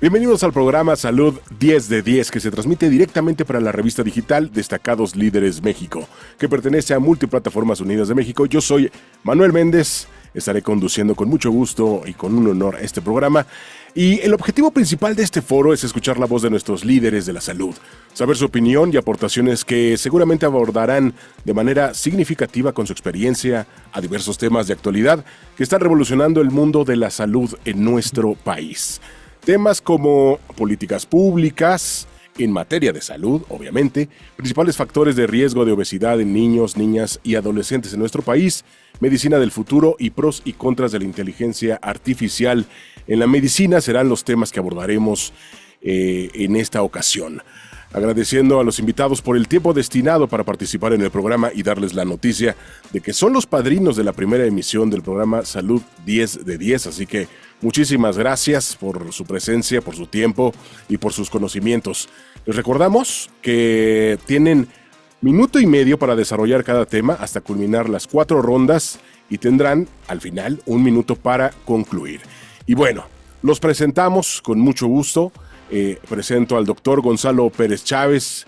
Bienvenidos al programa Salud 10 de 10 que se transmite directamente para la revista digital Destacados Líderes México, que pertenece a Multiplataformas Unidas de México. Yo soy Manuel Méndez, estaré conduciendo con mucho gusto y con un honor este programa. Y el objetivo principal de este foro es escuchar la voz de nuestros líderes de la salud, saber su opinión y aportaciones que seguramente abordarán de manera significativa con su experiencia a diversos temas de actualidad que están revolucionando el mundo de la salud en nuestro país. Temas como políticas públicas en materia de salud, obviamente, principales factores de riesgo de obesidad en niños, niñas y adolescentes en nuestro país, medicina del futuro y pros y contras de la inteligencia artificial en la medicina serán los temas que abordaremos en esta ocasión. Agradeciendo a los invitados por el tiempo destinado para participar en el programa y darles la noticia de que son los padrinos de la primera emisión del programa Salud 10 de 10, así que muchísimas gracias por su presencia, por su tiempo y por sus conocimientos. Les recordamos que tienen minuto y medio para desarrollar cada tema hasta culminar las 4 rondas y tendrán al final 1 minuto para concluir. Y bueno, los presentamos con mucho gusto. Presento al doctor Gonzalo Pérez Chávez,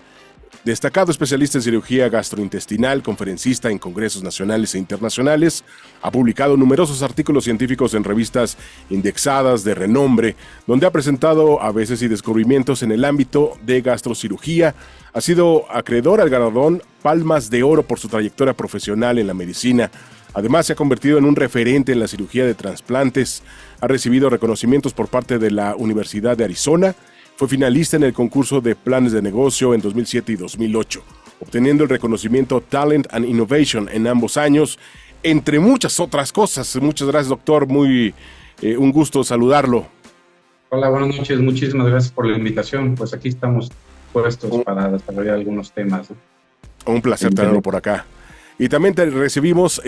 destacado especialista en cirugía gastrointestinal, conferencista en congresos nacionales e internacionales. Ha publicado numerosos artículos científicos en revistas indexadas de renombre, donde ha presentado avances y descubrimientos en el ámbito de gastrocirugía. Ha sido acreedor al galardón Palmas de Oro por su trayectoria profesional en la medicina. Además, se ha convertido en un referente en la cirugía de trasplantes. Ha recibido reconocimientos por parte de la Universidad de Arizona. Fue finalista en el concurso de planes de negocio en 2007 y 2008, obteniendo el reconocimiento Talent and Innovation en ambos años, entre muchas otras cosas. Muchas gracias, doctor. Un gusto saludarlo. Hola, buenas noches. Muchísimas gracias por la invitación. Pues aquí estamos puestos para desarrollar algunos temas. Un placer tenerlo por acá. Y también recibimos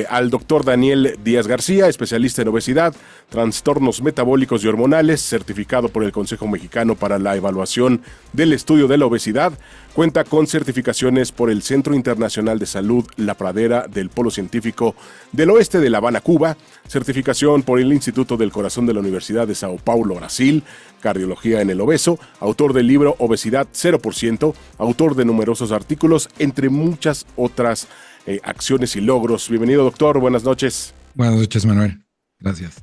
al doctor Daniel Díaz García, especialista en obesidad, trastornos metabólicos y hormonales, certificado por el Consejo Mexicano para la Evaluación del Estudio de la Obesidad. Cuenta con certificaciones por el Centro Internacional de Salud La Pradera del Polo Científico del Oeste de La Habana, Cuba, certificación por el Instituto del Corazón de la Universidad de Sao Paulo, Brasil, cardiología en el obeso, autor del libro Obesidad 0%, autor de numerosos artículos, entre muchas otras acciones y logros. Bienvenido, doctor. Buenas noches. Buenas noches, Manuel. Gracias.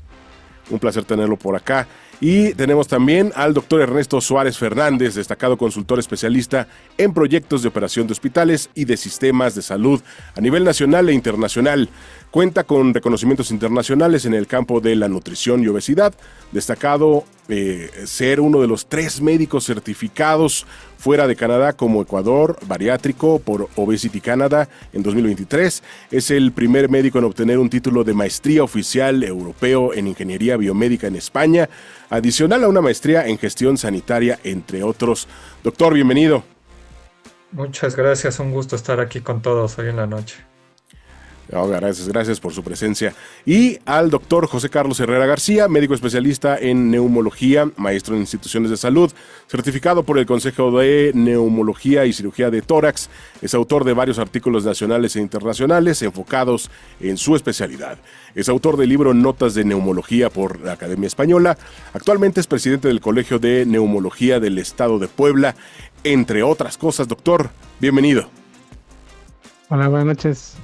Un placer tenerlo por acá. Y tenemos también al doctor Ernesto Suárez Fernández, destacado consultor especialista en proyectos de operación de hospitales y de sistemas de salud a nivel nacional e internacional. Cuenta con reconocimientos internacionales en el campo de la nutrición y obesidad, destacado ser uno de los 3 médicos certificados fuera de Canadá como Ecuador, bariátrico por Obesity Canada en 2023. Es el primer médico en obtener un título de maestría oficial europeo en ingeniería biomédica en España, adicional a una maestría en gestión sanitaria, entre otros. Doctor, bienvenido. Muchas gracias, un gusto estar aquí con todos hoy en la noche. Oh, gracias por su presencia. Y al doctor José Carlos Herrera García, médico especialista en neumología, maestro en instituciones de salud, certificado por el Consejo de Neumología y Cirugía de Tórax. Es autor de varios artículos nacionales e internacionales enfocados en su especialidad. Es autor del libro Notas de Neumología por la Academia Española. Actualmente es presidente del Colegio de Neumología del Estado de Puebla, entre otras cosas. Doctor, bienvenido. Hola, buenas noches.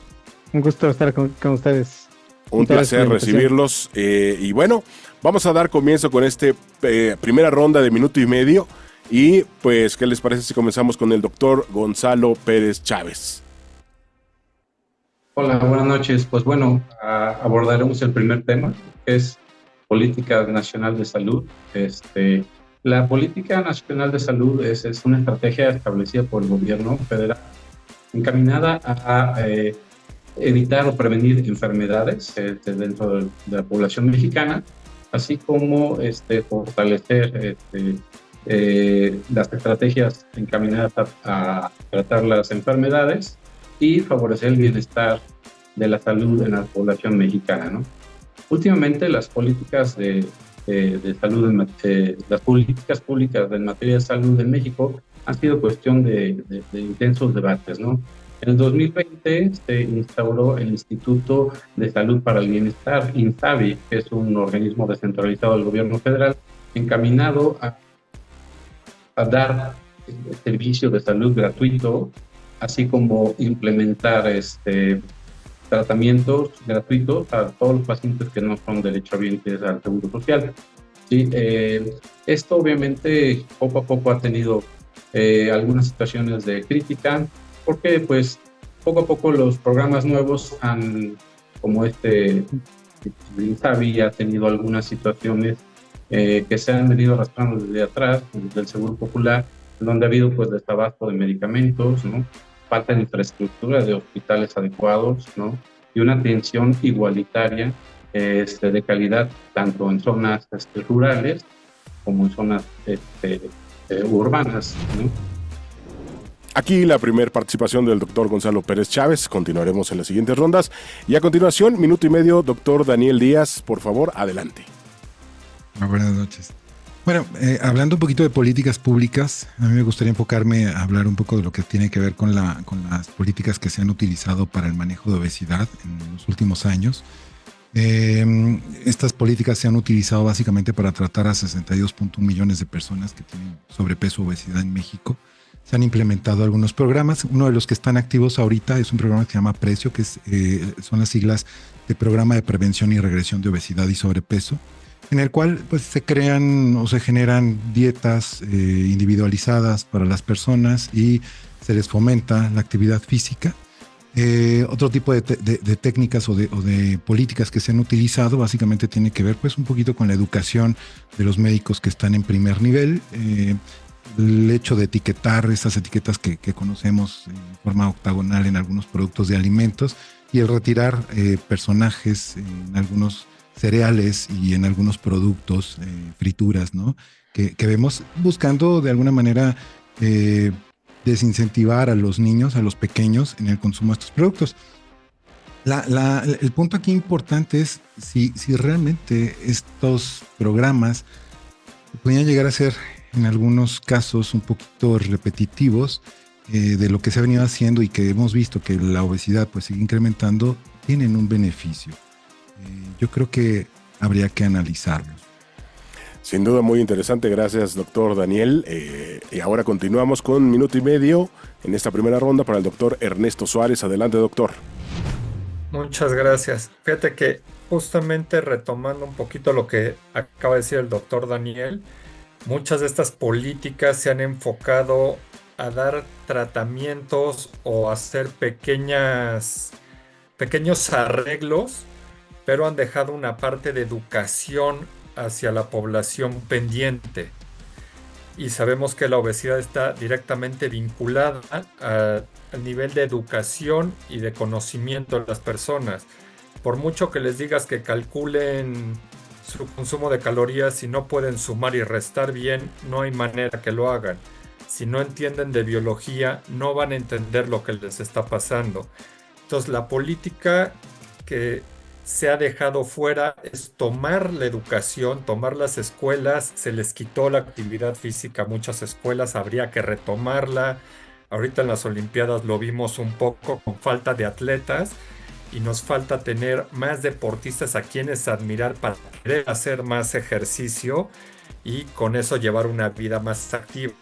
Un gusto estar con ustedes. Un placer recibirlos. Y bueno, vamos a dar comienzo con esta primera ronda de minuto y medio. Y pues, ¿qué les parece si comenzamos con el doctor Gonzalo Pérez Chávez? Hola, buenas noches. Pues bueno, abordaremos el primer tema, que es Política Nacional de Salud. La Política Nacional de Salud es una estrategia establecida por el gobierno federal encaminada a evitar o prevenir enfermedades dentro de la población mexicana, así como fortalecer las estrategias encaminadas a tratar las enfermedades y favorecer el bienestar de la salud en la población mexicana, ¿no? Últimamente las políticas de salud, las políticas públicas en materia de salud en México han sido cuestión de intensos debates, ¿no? En el 2020 se instauró el Instituto de Salud para el Bienestar, INSABI, que es un organismo descentralizado del gobierno federal, encaminado a dar servicio de salud gratuito, así como implementar tratamientos gratuitos a todos los pacientes que no son derechohabientes al Seguro Social. Sí, esto obviamente poco a poco ha tenido algunas situaciones de crítica, porque pues poco a poco los programas nuevos como el INSABI ha tenido algunas situaciones que se han venido arrastrando desde atrás, desde el Seguro Popular, donde ha habido pues desabasto de medicamentos, ¿no? Falta de infraestructura de hospitales adecuados, ¿no? Y una atención igualitaria de calidad, tanto en zonas rurales como en zonas urbanas, ¿no? Aquí la primera participación del doctor Gonzalo Pérez Chávez. Continuaremos en las siguientes rondas. Y a continuación, minuto y medio, doctor Daniel Díaz, por favor, adelante. Buenas noches. Bueno, hablando un poquito de políticas públicas, a mí me gustaría enfocarme a hablar un poco de lo que tiene que ver con las políticas que se han utilizado para el manejo de obesidad en los últimos años. Estas políticas se han utilizado básicamente para tratar a 62.1 millones de personas que tienen sobrepeso o obesidad en México. Se han implementado algunos programas. Uno de los que están activos ahorita es un programa que se llama PRECIO, que son las siglas de Programa de Prevención y Regresión de Obesidad y Sobrepeso, en el cual pues, se crean o se generan dietas individualizadas para las personas y se les fomenta la actividad física. Otro tipo de técnicas o de políticas que se han utilizado básicamente tiene que ver pues, un poquito con la educación de los médicos que están en primer nivel. El hecho de etiquetar esas etiquetas que conocemos en forma octagonal en algunos productos de alimentos y el retirar personajes en algunos cereales y en algunos productos, frituras, ¿no? Que vemos buscando de alguna manera desincentivar a los niños, a los pequeños en el consumo de estos productos. El punto aquí importante es si realmente estos programas podrían llegar a ser en algunos casos un poquito repetitivos de lo que se ha venido haciendo y que hemos visto que la obesidad pues sigue incrementando, tienen un beneficio. Yo creo que habría que analizarlo. Sin duda muy interesante, gracias doctor Daniel. Y ahora continuamos con minuto y medio en esta primera ronda para el doctor Ernesto Suárez. Adelante, doctor. Muchas gracias. Fíjate que justamente retomando un poquito lo que acaba de decir el doctor Daniel, muchas de estas políticas se han enfocado a dar tratamientos o hacer pequeños arreglos, pero han dejado una parte de educación hacia la población pendiente. Y sabemos que la obesidad está directamente vinculada al nivel de educación y de conocimiento de las personas. Por mucho que les digas que calculen su consumo de calorías, si no pueden sumar y restar bien, no hay manera que lo hagan. Si no entienden de biología, no van a entender lo que les está pasando. Entonces, la política que se ha dejado fuera es tomar la educación, tomar las escuelas. Se les quitó la actividad física a muchas escuelas, habría que retomarla. Ahorita en las Olimpiadas lo vimos un poco con falta de atletas y nos falta tener más deportistas a quienes admirar para querer hacer más ejercicio y con eso llevar una vida más activa.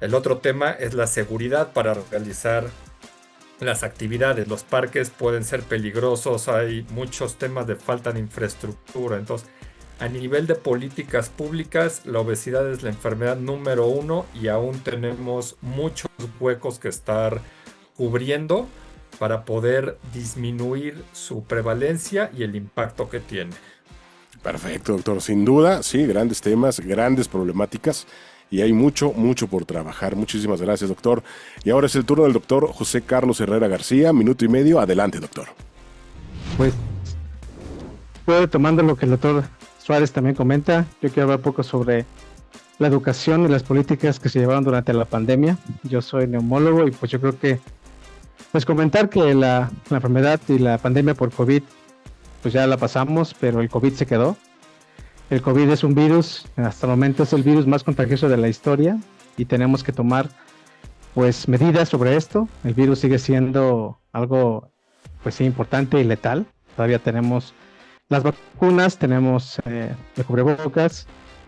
El otro tema es la seguridad para realizar las actividades. Los parques pueden ser peligrosos, hay muchos temas de falta de infraestructura. Entonces, a nivel de políticas públicas, la obesidad es la enfermedad número 1 y aún tenemos muchos huecos que estar cubriendo para poder disminuir su prevalencia y el impacto que tiene. Perfecto, doctor. Sin duda, sí, grandes temas, grandes problemáticas. Y hay mucho por trabajar. Muchísimas gracias, doctor. Y ahora es el turno del doctor José Carlos Herrera García. Minuto y medio. Adelante, doctor. Pues, tomando lo que el doctor Suárez también comenta, yo quiero hablar un poco sobre la educación y las políticas que se llevaron durante la pandemia. Yo soy neumólogo y pues yo creo que, pues comentar que la enfermedad y la pandemia por COVID, pues ya la pasamos, pero el COVID se quedó. El COVID es un virus, hasta el momento es el virus más contagioso de la historia y tenemos que tomar pues medidas sobre esto. El virus sigue siendo algo pues sí importante y letal. Todavía tenemos las vacunas, tenemos el cubrebocas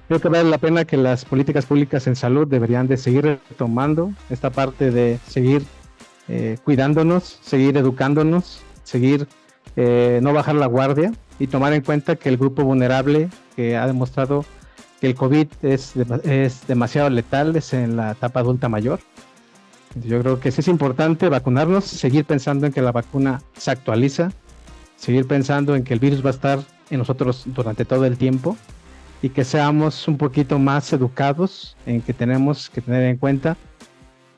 Creo que vale la pena que las políticas públicas en salud deberían de seguir retomando esta parte de seguir cuidándonos, seguir educándonos, seguir no bajar la guardia y tomar en cuenta que el grupo vulnerable que ha demostrado que el COVID es demasiado letal es en la etapa adulta mayor. Yo creo que sí es importante vacunarnos, seguir pensando en que la vacuna se actualiza, seguir pensando en que el virus va a estar en nosotros durante todo el tiempo y que seamos un poquito más educados en que tenemos que tener en cuenta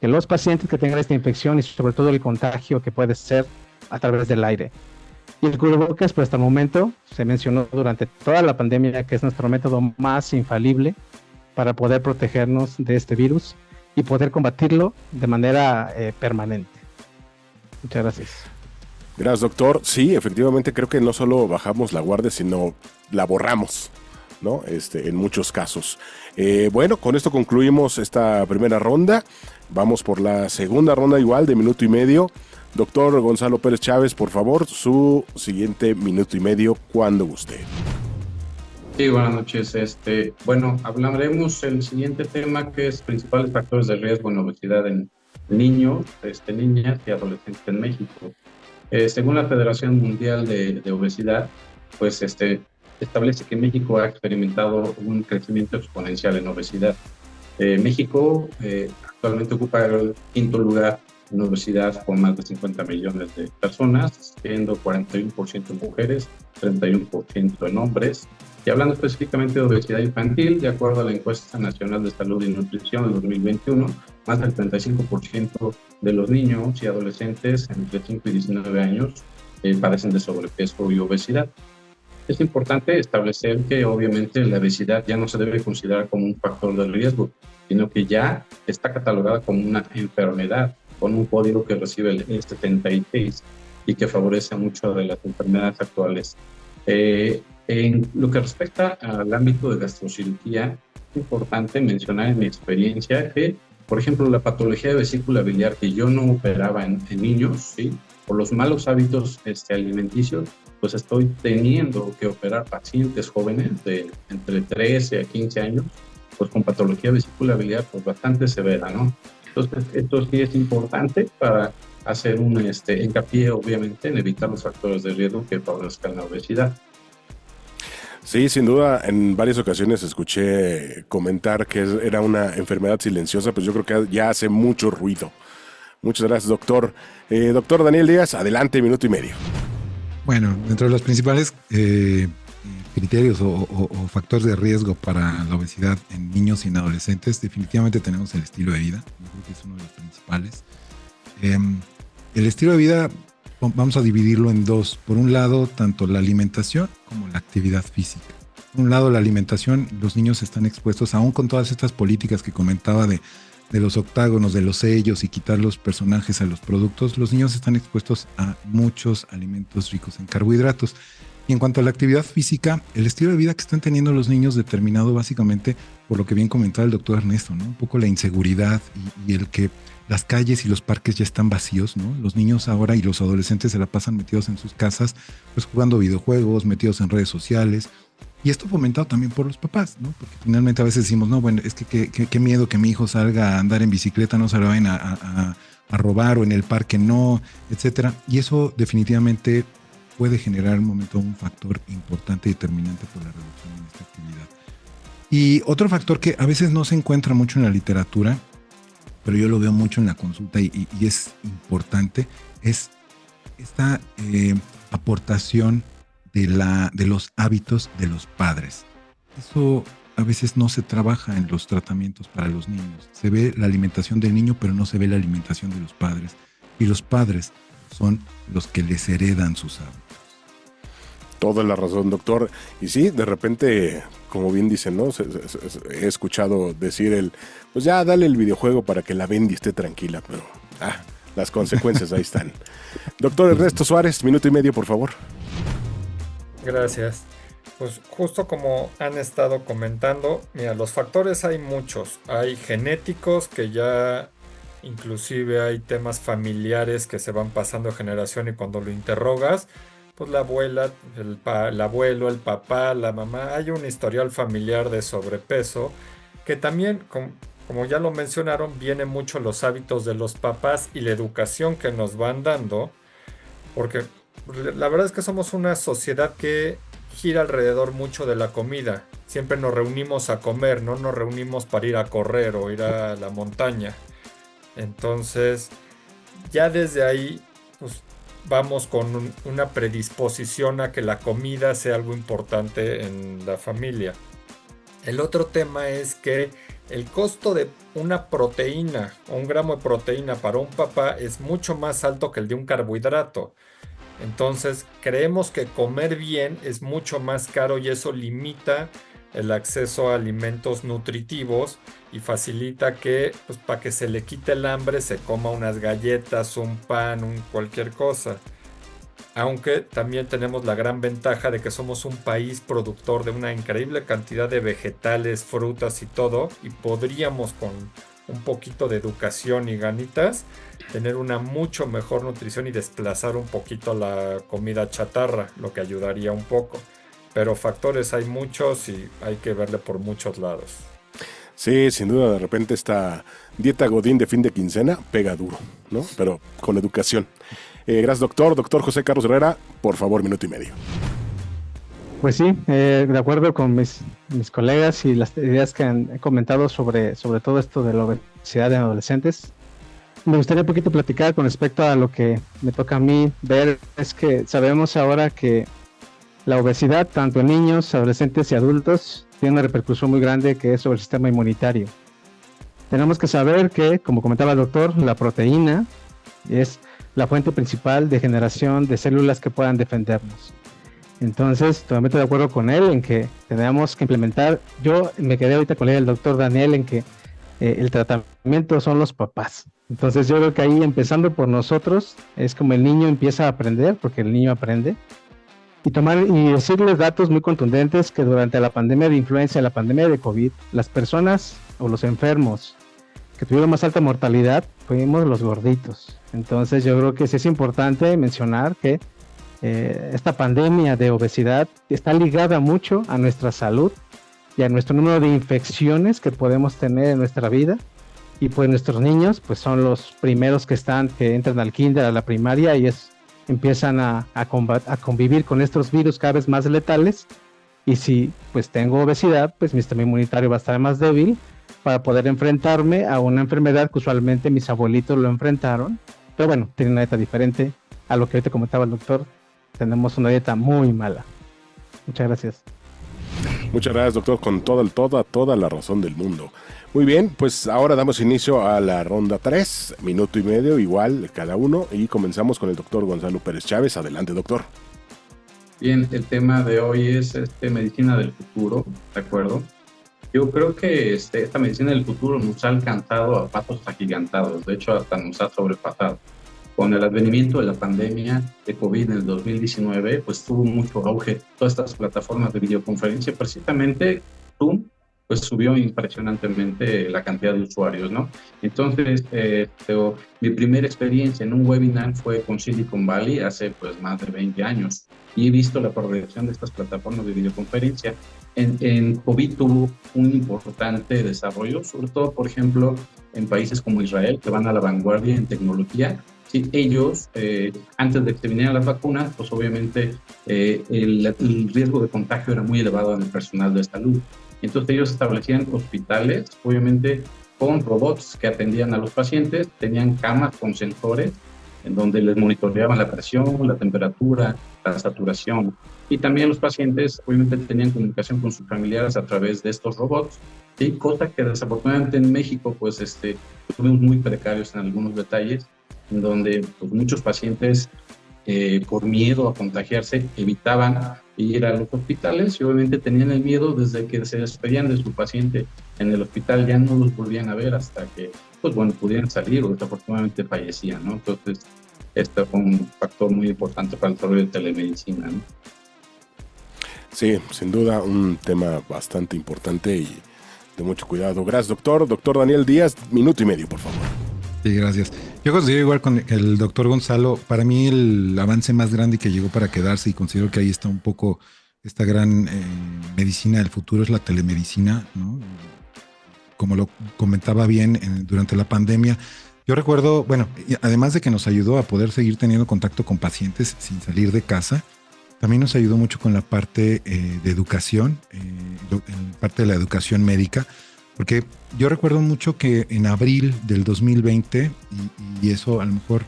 que los pacientes que tengan esta infección y sobre todo el contagio que puede ser a través del aire. Y el cubrebocas, pues hasta el momento se mencionó durante toda la pandemia que es nuestro método más infalible para poder protegernos de este virus y poder combatirlo de manera permanente. Muchas gracias. Gracias, doctor. Sí, efectivamente creo que no solo bajamos la guardia, sino la borramos, ¿no? En muchos casos. Bueno, con esto concluimos esta primera ronda. Vamos por la segunda ronda igual de minuto y medio. Doctor Gonzalo Pérez Chávez, por favor, su siguiente minuto y medio, cuando guste. Sí, buenas noches. Bueno, hablaremos el siguiente tema, que es principales factores de riesgo en obesidad en niños, niñas y adolescentes en México. Según la Federación Mundial de Obesidad, pues establece que México ha experimentado un crecimiento exponencial en obesidad. México actualmente ocupa el quinto lugar en obesidad con más de 50 millones de personas, siendo 41% mujeres, 31% en hombres. Y hablando específicamente de obesidad infantil, de acuerdo a la Encuesta Nacional de Salud y Nutrición del 2021, más del 35% de los niños y adolescentes entre 5 y 19 años padecen de sobrepeso y obesidad. Es importante establecer que obviamente la obesidad ya no se debe considerar como un factor de riesgo, sino que ya está catalogada como una enfermedad con un código que recibe el 76 y que favorece mucho de las enfermedades actuales. En lo que respecta al ámbito de gastrocirugía, es importante mencionar en mi experiencia que, por ejemplo, la patología de vesícula biliar que yo no operaba en niños, ¿sí? Por los malos hábitos alimenticios, pues estoy teniendo que operar pacientes jóvenes de entre 13 a 15 años, pues con patología de vesícula biliar pues bastante severa, ¿no? Entonces, esto sí es importante para hacer un hincapié, obviamente, en evitar los factores de riesgo que favorezcan la obesidad. Sí, sin duda, en varias ocasiones escuché comentar que era una enfermedad silenciosa, pues yo creo que ya hace mucho ruido. Muchas gracias, doctor. Doctor Daniel Díaz, adelante, minuto y medio. Bueno, dentro de los principales criterios o factores de riesgo para la obesidad en niños y en adolescentes, definitivamente tenemos el estilo de vida. Yo creo que es uno de los principales. El estilo de vida, vamos a dividirlo en dos. Por un lado, tanto la alimentación como la actividad física. Por un lado, la alimentación, los niños están expuestos, aún con todas estas políticas que comentaba de los octágonos, de los sellos y quitar los personajes a los productos, los niños están expuestos a muchos alimentos ricos en carbohidratos. Y en cuanto a la actividad física, el estilo de vida que están teniendo los niños determinado básicamente por lo que bien comentaba el doctor Ernesto, ¿no? Un poco la inseguridad y el que las calles y los parques ya están vacíos, ¿no? Los niños ahora y los adolescentes se la pasan metidos en sus casas, pues jugando videojuegos, metidos en redes sociales. Y esto fomentado también por los papás, ¿no? Porque finalmente a veces decimos, no, bueno, es que qué miedo que mi hijo salga a andar en bicicleta, no se lo vayan a robar, o en el parque no, etcétera. Y eso definitivamente puede generar un factor importante y determinante por la reducción en esta actividad. Y otro factor que a veces no se encuentra mucho en la literatura, pero yo lo veo mucho en la consulta y es importante, es esta aportación de los hábitos de los padres. Eso a veces no se trabaja en los tratamientos para los niños. Se ve la alimentación del niño, pero no se ve la alimentación de los padres. Y los padres son los que les heredan sus hábitos. Toda la razón, doctor. Y sí, de repente, como bien dicen, ¿no? He escuchado decir pues ya dale el videojuego para que la Bendy esté tranquila, pero las consecuencias ahí están. Doctor Ernesto Suárez, minuto y medio, por favor. Gracias. Pues justo como han estado comentando, mira, los factores hay muchos. Hay genéticos que ya inclusive hay temas familiares que se van pasando de generación y cuando lo interrogas, pues la abuela, el abuelo, el papá, la mamá, hay un historial familiar de sobrepeso que también, como ya lo mencionaron, viene mucho los hábitos de los papás y la educación que nos van dando, porque la verdad es que somos una sociedad que gira alrededor mucho de la comida. Siempre nos reunimos a comer, no nos reunimos para ir a correr o ir a la montaña. Entonces, ya desde ahí, pues vamos con una predisposición a que la comida sea algo importante en la familia. El otro tema es que el costo de una proteína o 1 gramo de proteína para un papá es mucho más alto que el de un carbohidrato. Entonces, creemos que comer bien es mucho más caro y eso limita el acceso a alimentos nutritivos y facilita que, pues, para que se le quite el hambre, se coma unas galletas, un pan, cualquier cosa. Aunque también tenemos la gran ventaja de que somos un país productor de una increíble cantidad de vegetales, frutas y todo, y podríamos con un poquito de educación y ganitas tener una mucho mejor nutrición y desplazar un poquito la comida chatarra, lo que ayudaría un poco. Pero factores hay muchos y hay que verle por muchos lados. Sí, sin duda, de repente esta dieta godín de fin de quincena pega duro, ¿no? Pero con educación. Gracias, doctor. Doctor José Carlos Herrera, por favor, 1.5 minutos. Pues sí, de acuerdo con mis colegas y las ideas que han comentado sobre todo esto de la obesidad en adolescentes. Me gustaría un poquito platicar con respecto a lo que me toca a mí ver. Es que sabemos ahora que la obesidad, tanto en niños, adolescentes y adultos, tiene una repercusión muy grande que es sobre el sistema inmunitario. Tenemos que saber que, como comentaba el doctor, la proteína es la fuente principal de generación de células que puedan defendernos. Entonces, totalmente de acuerdo con él en que tenemos que implementar. Yo me quedé ahorita con el doctor Daniel en que el tratamiento son los papás. Entonces, yo creo que ahí, empezando por nosotros, es como el niño empieza a aprender, porque el niño aprende. Y decirles datos muy contundentes que durante la pandemia de influenza, la pandemia de COVID, las personas o los enfermos que tuvieron más alta mortalidad fuimos los gorditos. Entonces yo creo que sí es importante mencionar que esta pandemia de obesidad está ligada mucho a nuestra salud y a nuestro número de infecciones que podemos tener en nuestra vida. Y pues nuestros niños pues son los primeros que entran al kinder, a la primaria, y empiezan a convivir con estos virus cada vez más letales. Y si pues tengo obesidad, pues mi sistema inmunitario va a estar más débil para poder enfrentarme a una enfermedad que usualmente mis abuelitos lo enfrentaron. Pero bueno, tienen una dieta diferente a lo que ahorita comentaba el doctor. Tenemos una dieta muy mala. Muchas gracias. Muchas gracias, doctor, con toda la razón del mundo. Muy bien, pues ahora damos inicio a la ronda 3, 1.5 minutos, igual cada uno, y comenzamos con el doctor Gonzalo Pérez Chávez. Adelante, doctor. Bien, el tema de hoy es medicina del futuro, ¿de acuerdo? Yo creo que esta medicina del futuro nos ha alcanzado a pasos agigantados, de hecho hasta nos ha sobrepasado. Con el advenimiento de la pandemia de COVID en el 2019, pues tuvo mucho auge todas estas plataformas de videoconferencia. Precisamente Zoom pues subió impresionantemente la cantidad de usuarios, ¿no? Entonces, mi primera experiencia en un webinar fue con Silicon Valley hace pues más de 20 años y he visto la progresión de estas plataformas de videoconferencia. En COVID tuvo un importante desarrollo, sobre todo, por ejemplo, en países como Israel, que van a la vanguardia en tecnología. Sí, ellos, antes de que vinieran las vacunas, pues obviamente el riesgo de contagio era muy elevado en el personal de salud. Entonces ellos establecían hospitales, obviamente con robots que atendían a los pacientes, tenían camas con sensores en donde les monitoreaban la presión, la temperatura, la saturación. Y también los pacientes obviamente tenían comunicación con sus familiares a través de estos robots, ¿sí? Cosa que desafortunadamente en México pues estuvimos muy precarios en algunos detalles, en donde pues, muchos pacientes por miedo a contagiarse evitaban ir a los hospitales y obviamente tenían el miedo desde que se despedían de su paciente en el hospital, ya no los volvían a ver hasta que pues bueno, pudieran salir o desafortunadamente fallecían, ¿no? Entonces este fue un factor muy importante para el desarrollo de telemedicina, ¿no? Sí, sin duda un tema bastante importante y de mucho cuidado. Gracias, doctor. Doctor Daniel Díaz, 1.5 minutos, por favor. Sí, gracias. Yo considero igual con el doctor Gonzalo, para mí el avance más grande que llegó para quedarse, y considero que ahí está un poco esta gran medicina del futuro, es la telemedicina, ¿no? Como lo comentaba bien durante la pandemia. Yo recuerdo, bueno, además de que nos ayudó a poder seguir teniendo contacto con pacientes sin salir de casa, también nos ayudó mucho con la parte de educación, en parte de la educación médica, porque yo recuerdo mucho que en abril del 2020, y eso a lo mejor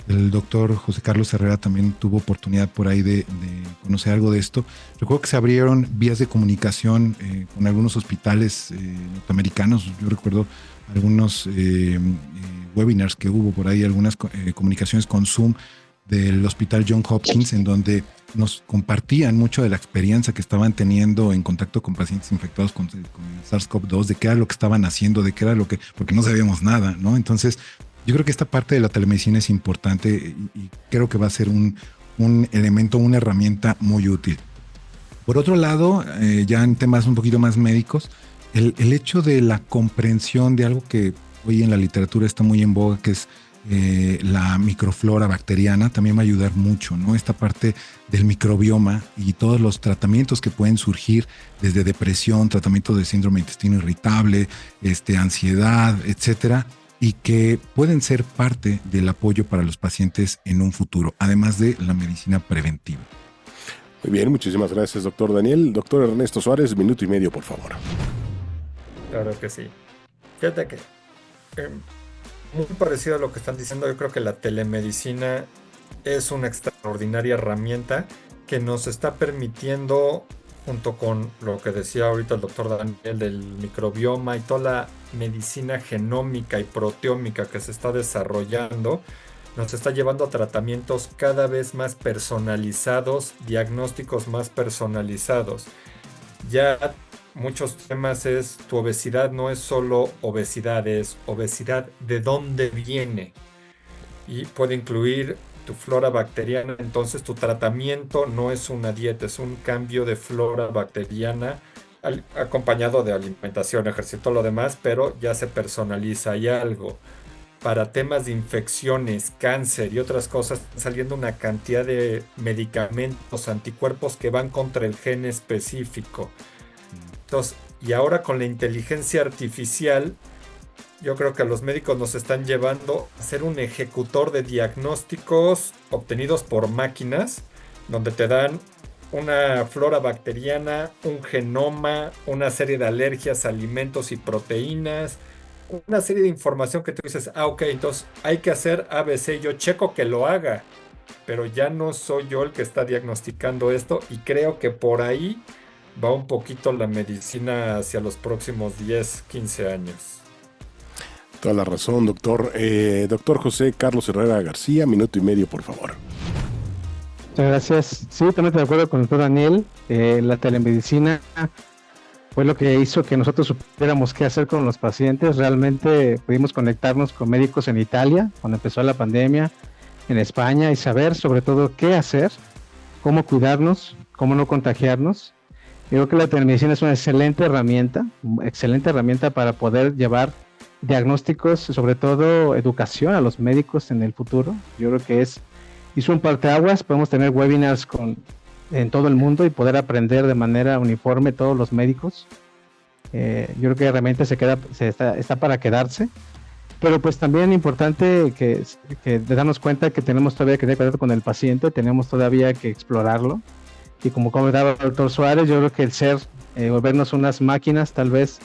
el doctor José Carlos Herrera también tuvo oportunidad por ahí de conocer algo de esto. Recuerdo que se abrieron vías de comunicación con algunos hospitales norteamericanos. Yo recuerdo algunos webinars que hubo por ahí, algunas comunicaciones con Zoom del Hospital John Hopkins, en donde nos compartían mucho de la experiencia que estaban teniendo en contacto con pacientes infectados con SARS-CoV-2, de qué era lo que estaban haciendo, de qué era lo que, porque no sabíamos nada, ¿no? Entonces, yo creo que esta parte de la telemedicina es importante y creo que va a ser un elemento, una herramienta muy útil. Por otro lado, ya en temas un poquito más médicos, el hecho de la comprensión de algo que hoy en la literatura está muy en boga, que es la microflora bacteriana, también va a ayudar mucho, ¿no? Esta parte del microbioma y todos los tratamientos que pueden surgir desde depresión, tratamiento de síndrome de intestino irritable, ansiedad, etcétera, y que pueden ser parte del apoyo para los pacientes en un futuro, además de la medicina preventiva. Muy bien, muchísimas gracias, doctor Daniel. Doctor Ernesto Suárez, 1.5 minutos, por favor. Claro que sí. Fíjate que muy parecido a lo que están diciendo, yo creo que la telemedicina es una extraordinaria herramienta que nos está permitiendo, junto con lo que decía ahorita el doctor Daniel del microbioma y toda la medicina genómica y proteómica que se está desarrollando, nos está llevando a tratamientos cada vez más personalizados, diagnósticos más personalizados. Ya muchos temas es, tu obesidad no es solo obesidad, es obesidad de dónde viene. Y puede incluir tu flora bacteriana, entonces tu tratamiento no es una dieta, es un cambio de flora bacteriana acompañado de alimentación, ejercicio, todo lo demás, pero ya se personaliza. Hay algo para temas de infecciones, cáncer y otras cosas, saliendo una cantidad de medicamentos, anticuerpos que van contra el gen específico. Entonces, y ahora con la inteligencia artificial, yo creo que los médicos nos están llevando a ser un ejecutor de diagnósticos obtenidos por máquinas, donde te dan una flora bacteriana, un genoma, una serie de alergias, alimentos y proteínas, una serie de información que tú dices, ok, entonces hay que hacer ABC, yo checo que lo haga, pero ya no soy yo el que está diagnosticando esto, y creo que por ahí va un poquito la medicina hacia los próximos 10, 15 años. Toda la razón, doctor. Doctor José Carlos Herrera García, 1.5 minutos, por favor. Muchas gracias. Sí, también estoy de acuerdo con el doctor Daniel. La telemedicina fue lo que hizo que nosotros supiéramos qué hacer con los pacientes. Realmente pudimos conectarnos con médicos en Italia cuando empezó la pandemia, en España, y saber sobre todo qué hacer, cómo cuidarnos, cómo no contagiarnos. Yo creo que la telemedicina es una excelente herramienta para poder llevar diagnósticos, sobre todo educación a los médicos en el futuro. Yo creo que hizo un parteaguas. Podemos tener webinars en todo el mundo y poder aprender de manera uniforme todos los médicos. Yo creo que la herramienta está para quedarse, pero pues también importante que darnos cuenta que tenemos todavía que tener cuidado con el paciente, tenemos todavía que explorarlo. Y como comentaba el doctor Suárez, yo creo que volvernos unas máquinas tal vez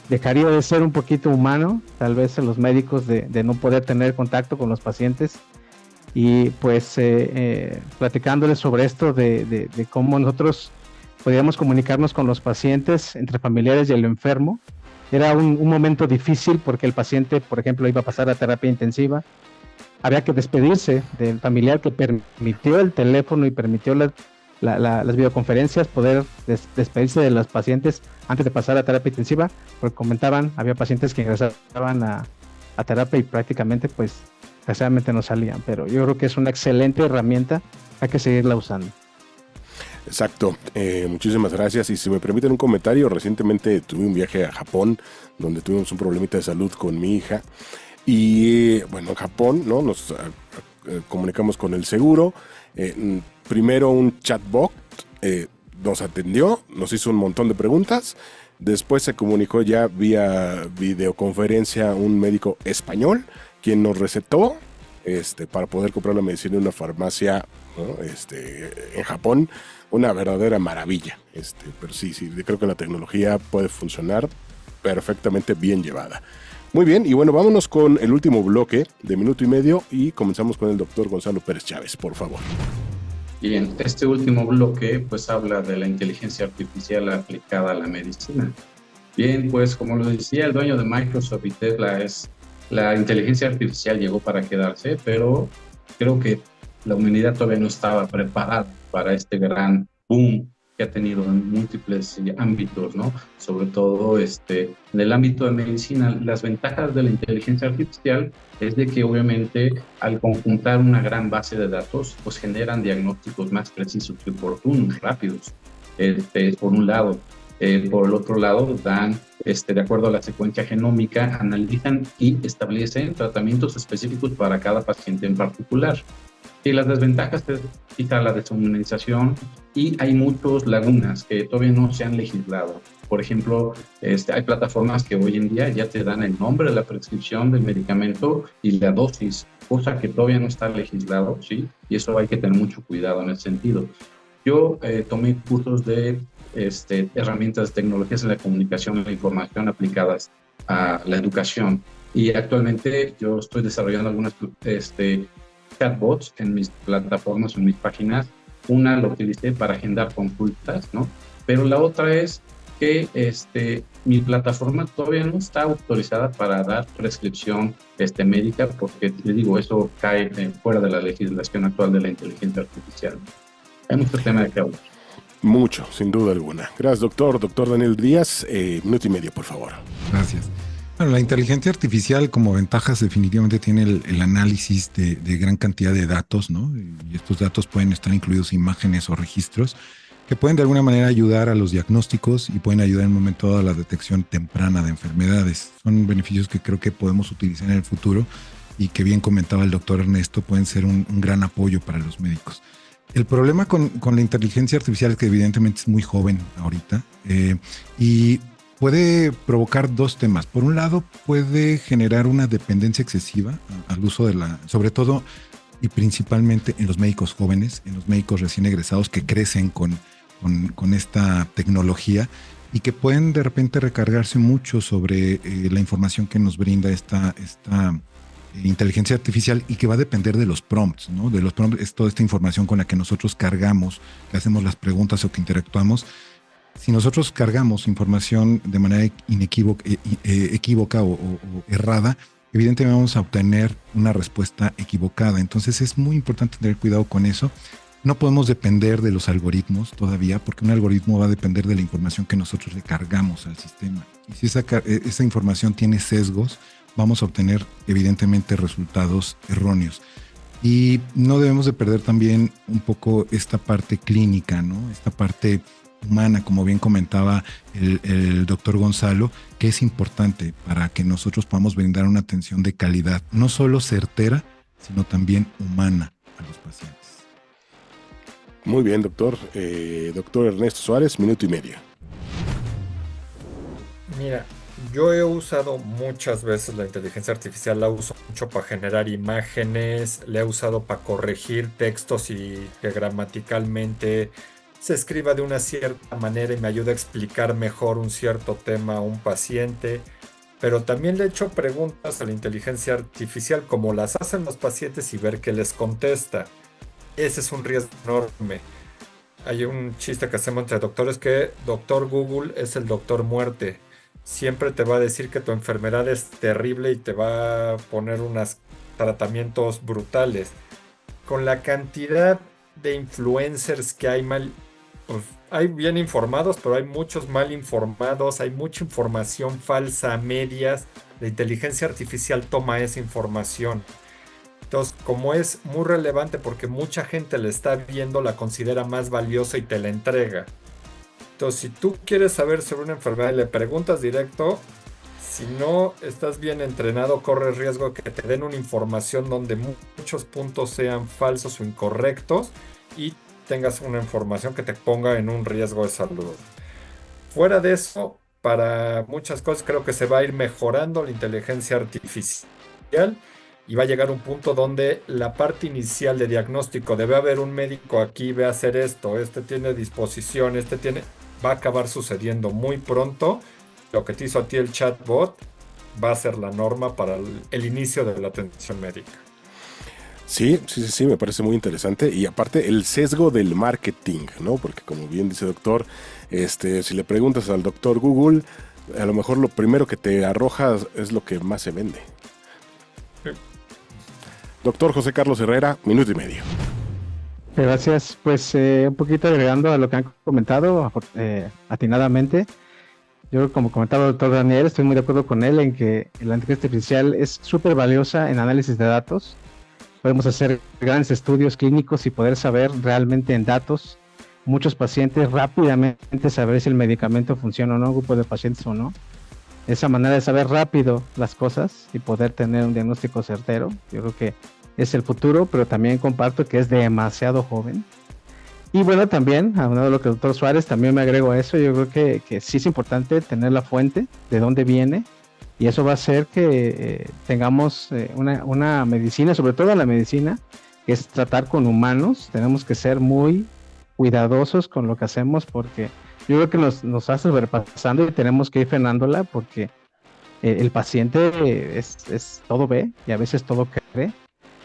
dejaría de ser un poquito humano, tal vez en los médicos de no poder tener contacto con los pacientes. Y pues platicándoles sobre esto de cómo nosotros podíamos comunicarnos con los pacientes entre familiares y el enfermo. Era un momento difícil porque el paciente, por ejemplo, iba a pasar a terapia intensiva. Había que despedirse del familiar que permitió el teléfono y permitió las videoconferencias, poder despedirse de los pacientes antes de pasar a terapia intensiva, porque comentaban, había pacientes que ingresaban a terapia y prácticamente pues desgraciadamente no salían, pero yo creo que es una excelente herramienta, hay que seguirla usando. Exacto, muchísimas gracias. Y si me permiten un comentario, recientemente tuve un viaje a Japón donde tuvimos un problemita de salud con mi hija. Y bueno, en Japón, ¿no? Nos comunicamos con el seguro. Primero un chatbot nos atendió, nos hizo un montón de preguntas. Después se comunicó ya vía videoconferencia un médico español, quien nos recetó para poder comprar la medicina en una farmacia, ¿no? En Japón. Una verdadera maravilla. Pero sí, creo que la tecnología puede funcionar perfectamente bien llevada. Muy bien, y bueno, vámonos con el último bloque de minuto y medio y comenzamos con el doctor Gonzalo Pérez Chávez, por favor. Bien, este último bloque pues habla de la inteligencia artificial aplicada a la medicina. Bien, pues como lo decía el dueño de Microsoft y Tesla, la inteligencia artificial llegó para quedarse, pero creo que la humanidad todavía no estaba preparada para este gran boom que ha tenido en múltiples ámbitos, ¿no? Sobre todo en el ámbito de medicina. Las ventajas de la inteligencia artificial es de que obviamente al conjuntar una gran base de datos, pues generan diagnósticos más precisos y oportunos, rápidos, por un lado. Por el otro lado, dan, de acuerdo a la secuencia genómica, analizan y establecen tratamientos específicos para cada paciente en particular. Y las desventajas es quizá la deshumanización y hay muchas lagunas que todavía no se han legislado. Por ejemplo, hay plataformas que hoy en día ya te dan el nombre de la prescripción del medicamento y la dosis, cosa que todavía no está legislado, ¿sí? Y eso hay que tener mucho cuidado en ese sentido. Yo tomé cursos de herramientas, tecnologías de la comunicación y la información aplicadas a la educación. Y actualmente yo estoy desarrollando algunas chatbots en mis plataformas, en mis páginas. Una lo utilicé para agendar consultas, ¿no? Pero la otra es que mi plataforma todavía no está autorizada para dar prescripción médica, porque les digo, eso cae fuera de la legislación actual de la inteligencia artificial. Hay mucho tema de que hablar. Mucho, sin duda alguna. Gracias, doctor. Doctor Daniel Díaz, minuto y medio, por favor. Gracias. Bueno, la inteligencia artificial como ventajas definitivamente tiene el análisis de gran cantidad de datos, ¿no? Y estos datos pueden estar incluidos imágenes o registros que pueden de alguna manera ayudar a los diagnósticos y pueden ayudar en un momento dado a la detección temprana de enfermedades. Son beneficios que creo que podemos utilizar en el futuro y que bien comentaba el doctor Ernesto, pueden ser un gran apoyo para los médicos. El problema con la inteligencia artificial es que evidentemente es muy joven ahorita y puede provocar dos temas. Por un lado, puede generar una dependencia excesiva al uso sobre todo y principalmente en los médicos jóvenes, en los médicos recién egresados que crecen con esta tecnología y que pueden de repente recargarse mucho sobre la información que nos brinda esta inteligencia artificial y que va a depender de los prompts, ¿no? De los prompts es toda esta información con la que nosotros cargamos, que hacemos las preguntas o que interactuamos. Si nosotros cargamos información de manera equívoca o errada, evidentemente vamos a obtener una respuesta equivocada. Entonces es muy importante tener cuidado con eso. No podemos depender de los algoritmos todavía, porque un algoritmo va a depender de la información que nosotros le cargamos al sistema. Y si esa información tiene sesgos, vamos a obtener evidentemente resultados erróneos. Y no debemos de perder también un poco esta parte clínica, ¿no? Esta parte humana, como bien comentaba el doctor Gonzalo, que es importante para que nosotros podamos brindar una atención de calidad, no solo certera, sino también humana a los pacientes. Muy bien, doctor. Doctor Ernesto Suárez, minuto y medio. Mira, yo he usado muchas veces la inteligencia artificial, la uso mucho para generar imágenes, la he usado para corregir textos y que gramaticalmente se escriba de una cierta manera y me ayuda a explicar mejor un cierto tema a un paciente, pero también le he hecho preguntas a la inteligencia artificial como las hacen los pacientes y ver qué les contesta. Ese es un riesgo enorme. Hay un chiste que hacemos entre doctores que doctor Google es el doctor muerte. Siempre te va a decir que tu enfermedad es terrible y te va a poner unos tratamientos brutales. Con la cantidad de influencers que hay pues, hay bien informados, pero hay muchos mal informados, hay mucha información falsa a medias. La inteligencia artificial toma esa información. Entonces, como es muy relevante porque mucha gente la está viendo, la considera más valiosa y te la entrega. Entonces, si tú quieres saber sobre una enfermedad y le preguntas directo, Si no estás bien entrenado, corres riesgo que te den una información donde muchos puntos sean falsos o incorrectos y tengas una información que te ponga en un riesgo de salud. Fuera de eso, para muchas cosas creo que se va a ir mejorando la inteligencia artificial y va a llegar un punto donde la parte inicial de diagnóstico, debe haber un médico aquí, ve a hacer esto, este tiene disposición, va a acabar sucediendo muy pronto. Lo que te hizo a ti el chatbot va a ser la norma para el inicio de la atención médica. Sí, me parece muy interesante. Y aparte, el sesgo del marketing, ¿no? Porque como bien dice el doctor, si le preguntas al doctor Google, a lo mejor lo primero que te arroja es lo que más se vende. Sí. Doctor José Carlos Herrera, minuto y medio. Gracias. Pues un poquito agregando a lo que han comentado atinadamente. Yo, como comentaba el doctor Daniel, estoy muy de acuerdo con él en que la inteligencia artificial es súper valiosa en análisis de datos. Podemos hacer grandes estudios clínicos y poder saber realmente en datos, muchos pacientes, rápidamente saber si el medicamento funciona o no, un grupo de pacientes o no. Esa manera de saber rápido las cosas y poder tener un diagnóstico certero, yo creo que es el futuro, pero también comparto que es demasiado joven. Y bueno, también, hablando de lo que el doctor Suárez, también me agrego a eso, yo creo que sí es importante tener la fuente, de dónde viene, y eso va a hacer que tengamos una medicina, sobre todo la medicina, que es tratar con humanos. Tenemos que ser muy cuidadosos con lo que hacemos, porque yo creo que nos está sobrepasando y tenemos que ir frenándola, porque el paciente es todo ve y a veces todo cree.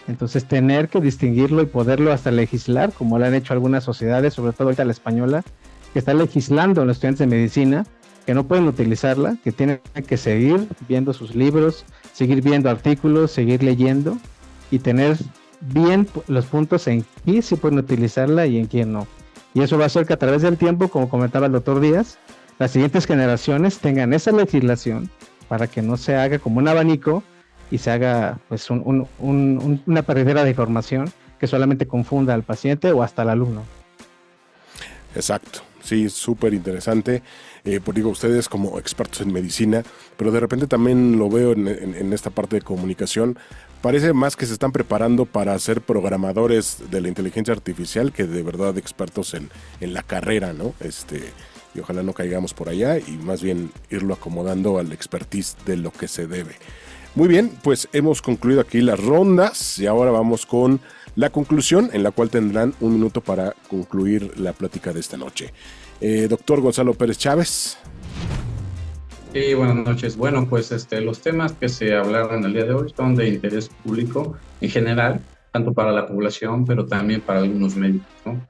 Entonces tener que distinguirlo y poderlo hasta legislar, como lo han hecho algunas sociedades, sobre todo ahorita la española, que está legislando a los estudiantes de medicina, que no pueden utilizarla, que tienen que seguir viendo sus libros, seguir viendo artículos, seguir leyendo y tener bien los puntos en quién sí pueden utilizarla y en quién no. Y eso va a hacer que a través del tiempo, como comentaba el doctor Díaz, las siguientes generaciones tengan esa legislación para que no se haga como un abanico y se haga pues una perdedera de información que solamente confunda al paciente o hasta al alumno. Exacto, sí, súper interesante. Pues digo, ustedes como expertos en medicina, pero de repente también lo veo en esta parte de comunicación, parece más que se están preparando para ser programadores de la inteligencia artificial que de verdad expertos en la carrera, ¿no? Y ojalá no caigamos por allá y más bien irlo acomodando al expertise de lo que se debe. Muy bien, pues hemos concluido aquí las rondas y ahora vamos con la conclusión, en la cual tendrán un minuto para concluir la plática de esta noche. Doctor Gonzalo Pérez Chávez. Sí, buenas noches. Bueno, pues los temas que se hablaron el día de hoy son de interés público en general, tanto para la población, pero también para algunos médicos, ¿no?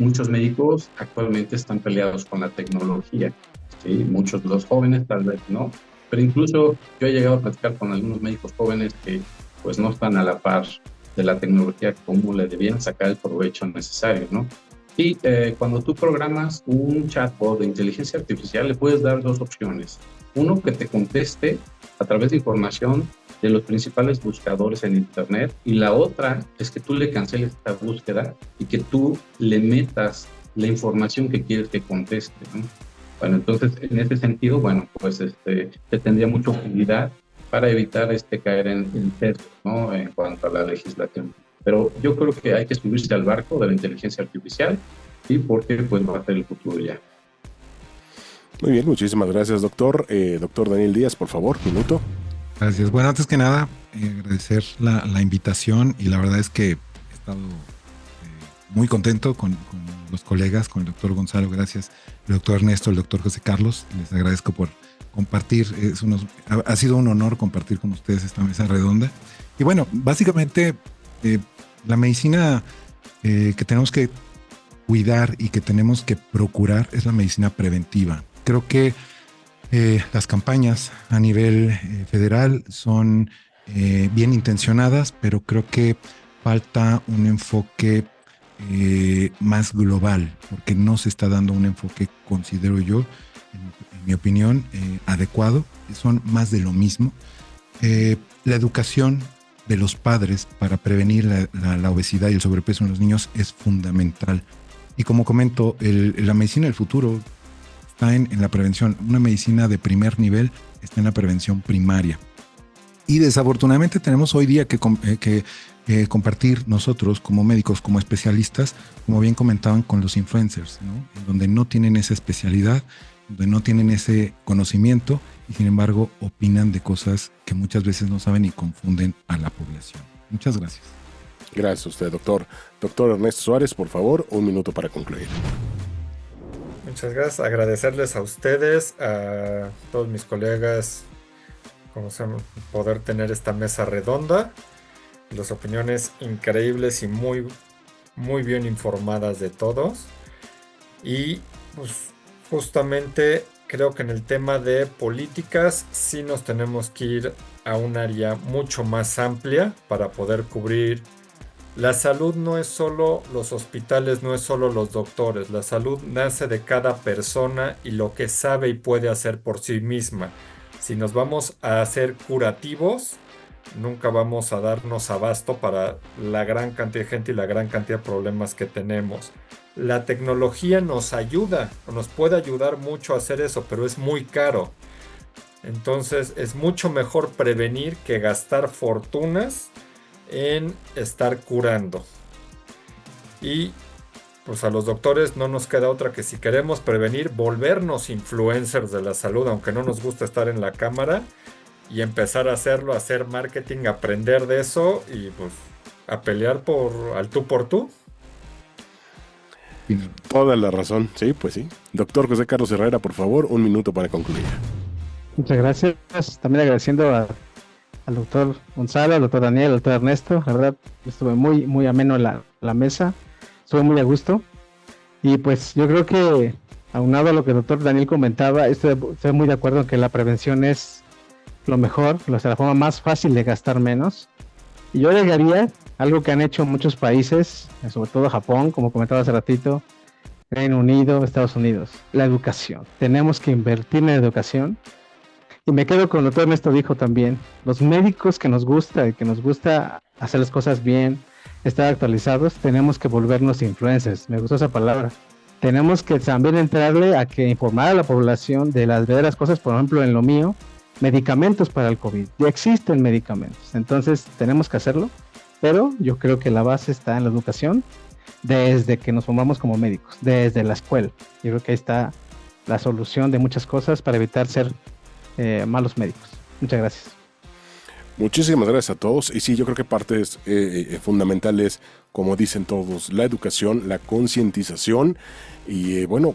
Muchos médicos actualmente están peleados con la tecnología, ¿sí? Muchos de los jóvenes tal vez no, pero incluso yo he llegado a platicar con algunos médicos jóvenes que pues no están a la par de la tecnología como le debían sacar el provecho necesario, ¿no? Y cuando tú programas un chatbot de inteligencia artificial, le puedes dar dos opciones. Uno, que te conteste a través de información de los principales buscadores en Internet. Y la otra es que tú le canceles esta búsqueda y que tú le metas la información que quieres que conteste, ¿no? Bueno, entonces, en ese sentido, bueno, pues se tendría mucha utilidad para evitar caer en sesgos, ¿no? En cuanto a la legislación. Pero yo creo que hay que subirse al barco de la inteligencia artificial, ¿sí? Porque pues va a ser el futuro ya. Muy bien, muchísimas gracias, doctor. Doctor Daniel Díaz, por favor, minuto. Gracias. Bueno, antes que nada, agradecer la invitación y la verdad es que he estado muy contento con los colegas, con el doctor Gonzalo, gracias, el doctor Ernesto, el doctor José Carlos. Les agradezco por compartir. Ha sido un honor compartir con ustedes esta mesa redonda. Y bueno, básicamente la medicina que tenemos que cuidar y que tenemos que procurar es la medicina preventiva. Creo que las campañas a nivel federal son bien intencionadas, pero creo que falta un enfoque más global, porque no se está dando un enfoque, considero yo, en mi opinión, adecuado. Son más de lo mismo. La educación de los padres para prevenir la obesidad y el sobrepeso en los niños es fundamental. Y como comento, la medicina del futuro está en la prevención. Una medicina de primer nivel está en la prevención primaria. Y desafortunadamente tenemos hoy día que compartir nosotros como médicos, como especialistas, como bien comentaban, con los influencers, ¿no? En donde no tienen esa especialidad, donde no tienen ese conocimiento y sin embargo opinan de cosas que muchas veces no saben y confunden a la población. Muchas gracias. Gracias a usted, doctor. Doctor Ernesto Suárez, por favor, 1 minuto para concluir. Muchas gracias. Agradecerles a ustedes, a todos mis colegas, poder tener esta mesa redonda. Las opiniones increíbles y muy, muy bien informadas de todos. Y pues justamente creo que en el tema de políticas sí nos tenemos que ir a un área mucho más amplia para poder cubrir. La salud no es solo los hospitales, no es solo los doctores. La salud nace de cada persona y lo que sabe y puede hacer por sí misma. Si nos vamos a hacer curativos, nunca vamos a darnos abasto para la gran cantidad de gente y la gran cantidad de problemas que tenemos. La tecnología nos ayuda, nos puede ayudar mucho a hacer eso, pero es muy caro. Entonces es mucho mejor prevenir que gastar fortunas en estar curando. Y pues a los doctores no nos queda otra que, si queremos prevenir, volvernos influencers de la salud, aunque no nos gusta estar en la cámara, y empezar a hacerlo, a hacer marketing, aprender de eso y pues a pelear al tú por tú. Toda la razón, sí, pues sí. Doctor José Carlos Herrera, por favor, 1 minuto para concluir. Muchas gracias. También agradeciendo al doctor Gonzalo, al doctor Daniel, al doctor Ernesto. La verdad, estuve muy, muy ameno en la mesa. Estuve muy a gusto. Y pues yo creo que, aunado a lo que el doctor Daniel comentaba, estoy muy de acuerdo en que la prevención es lo mejor, la forma más fácil de gastar menos. Y yo agregaría algo que han hecho muchos países, sobre todo Japón, como comentaba hace ratito, Reino Unido, Estados Unidos, la educación. Tenemos que invertir en la educación. Y me quedo con lo que Ernesto dijo también. Los médicos que nos gusta hacer las cosas bien, estar actualizados, tenemos que volvernos influencers. Me gustó esa palabra. Tenemos que también entrarle a que informar a la población de las verdaderas cosas. Por ejemplo, en lo mío, medicamentos para el COVID. Ya existen medicamentos. Entonces tenemos que hacerlo. Pero yo creo que la base está en la educación desde que nos formamos como médicos, desde la escuela. Yo creo que ahí está la solución de muchas cosas para evitar ser malos médicos. Muchas gracias. Muchísimas gracias a todos. Y sí, yo creo que partes fundamentales, como dicen todos, la educación, la concientización. Y bueno,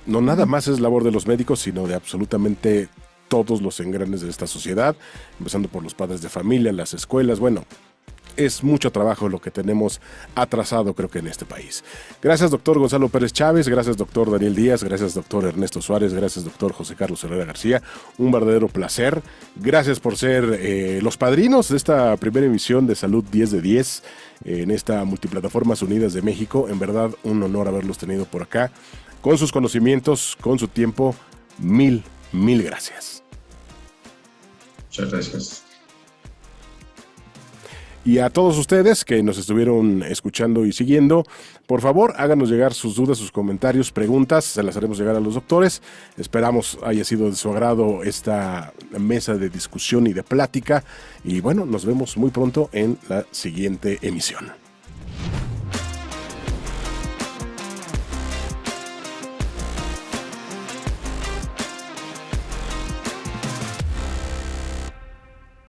no nada más es labor de los médicos, sino de absolutamente todos los engranes de esta sociedad, empezando por los padres de familia, las escuelas. Bueno, es mucho trabajo lo que tenemos atrasado, creo que en este país. Gracias, doctor Gonzalo Pérez Chávez, gracias, doctor Daniel Díaz, gracias, doctor Ernesto Suárez, gracias, doctor José Carlos Herrera García. Un verdadero placer. Gracias por ser los padrinos de esta primera emisión de Salud 10 de 10 en esta Multiplataformas Unidas de México. En verdad, un honor haberlos tenido por acá. Con sus conocimientos, con su tiempo, mil gracias. Muchas gracias. Y a todos ustedes que nos estuvieron escuchando y siguiendo, por favor, háganos llegar sus dudas, sus comentarios, preguntas, se las haremos llegar a los doctores. Esperamos haya sido de su agrado esta mesa de discusión y de plática. Y bueno, nos vemos muy pronto en la siguiente emisión.